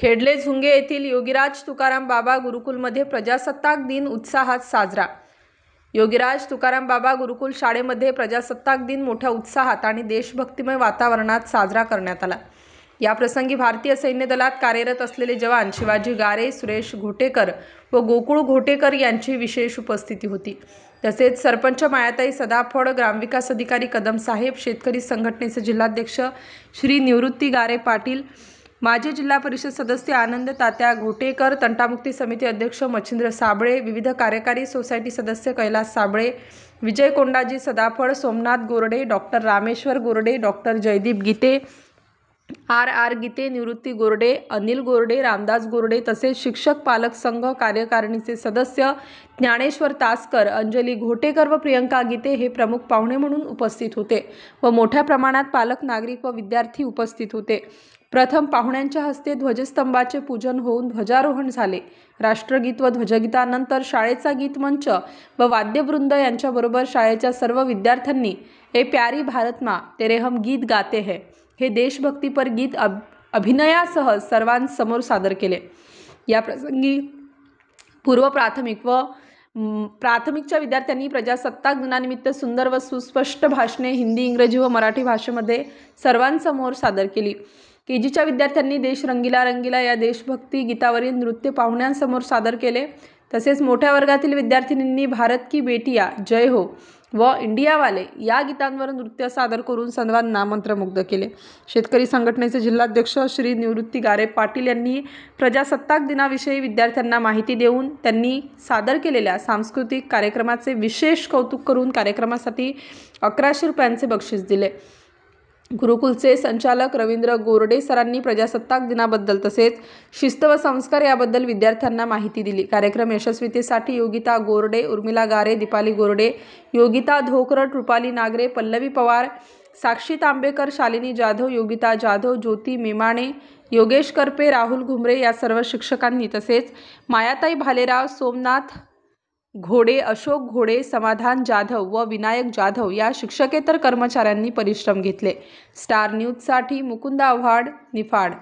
खेडले झुंगे येथील योगीराज तुकाराम बाबा गुरुकुलमध्ये प्रजासत्ताक दिन उत्साहात साजरा। योगीराज तुकाराम बाबा गुरुकुल शाळेमध्ये प्रजासत्ताक दिन मोठ्या उत्साहात आणि देशभक्तिमय वातावरणात साजरा करण्यात आला। या प्रसंगी भारतीय सैन्य दलात कार्यरत असलेले जवान शिवाजी गारे, सुरेश घोटेकर व गोकुळ घोटेकर यांची विशेष उपस्थिती होती। तसेच सरपंच मायाताई सदाफळ, ग्रामविकास अधिकारी कदम साहेब, शेतकरी संघटनेचे जिल्हाध्यक्ष श्री निवृत्ती गारे पाटील, माजी जिल्हा परिषद सदस्य आनंद तात्या घोटेकर, तंटामुक्ती समिती अध्यक्ष मच्छिंद्र साबळे, विविध कार्यकारी सोसायटी सदस्य कैलास साबळे, विजय कोंडाजी सदाफळ, सोमनाथ गोरडे, डॉक्टर रामेश्वर गोरडे, डॉक्टर जयदीप गीते, आर गीते, निवृत्ती गोरडे, अनिल गोरडे, रामदास गोरडे तसेच शिक्षक पालक संघ कार्यकारिणीचे सदस्य ज्ञानेश्वर तासकर, अंजली घोटेकर व प्रियंका गीते हे प्रमुख पाहुणे म्हणून उपस्थित होते व मोठ्या प्रमाणात पालक, नागरिक व विद्यार्थी उपस्थित होते। प्रथम पाहुण्यांच्या हस्ते ध्वजस्तंभाचे पूजन होऊन ध्वजारोहण झाले। राष्ट्रगीत व ध्वजगीतानंतर शाळेचा गीत मंच व वाद्यवृंद यांच्याबरोबर शाळेच्या सर्व विद्यार्थ्यांनी ए प्यारी भारत माँ तेरे हम गीत गाते हैं हे देशभक्तीपर गीत अभिनयासह सर्वांसमोर सादर केले। या प्रसंगी पूर्व प्राथमिक व प्राथमिकच्या विद्यार्थ्यांनी प्रजासत्ताक दिनानिमित्त सुंदर व सुस्पष्ट भाषणे हिंदी, इंग्रजी व मराठी भाषेमध्ये सर्वांसमोर सादर केली। केजीच्या विद्यार्थ्यांनी देश रंगीला रंगीला या देशभक्ती गीतावरील नृत्य पाहुण्यांसमोर सादर केले। तसेच मोठ्या वर्गातील विद्यार्थिनींनी भारत की बेटिया जय हो व इंडिया वाले या गीतांवर नृत्य सादर करून सर्वांना मंत्रमुग्ध केले। शेतकरी संघटनेचे जिल्हाध्यक्ष श्री निवृत्ती गारे पाटील यांनी प्रजासत्ताक दिनाविषयी विद्यार्थ्यांना माहिती देऊन त्यांनी सादर केलेल्या सांस्कृतिक कार्यक्रमाचे विशेष कौतुक करून कार्यक्रमासाठी 1100 रुपयांचे बक्षीस दिले। गुरुकुलचे संचालक रवींद्र गोरडे सरांनी प्रजासत्ताक दिनाबद्दल तसेच शिस्त व संस्कार याबद्दल विद्यार्थ्यांना माहिती दिली। कार्यक्रम यशस्वीतेसाठी योगिता गोरडे, उर्मिला गारे, दीपाली गोरडे, योगिता धोकरट, रुपाली नागरे, पल्लवी पवार, साक्षी तांबेकर, शालिनी जाधव, योगिता जाधव, ज्योती मेमाणे, योगेश करपे, राहुल घुमरे या सर्व शिक्षकांनी तसेच मायाताई भालेराव, सोमनाथ घोडे, अशोक घोडे, समाधान जाधव व विनायक जाधव या शिक्षकेतर कर्मचाऱ्यांनी परिश्रम घेतले। स्टार न्यूजसाठी मुकुंद आव्हाड, निफाड।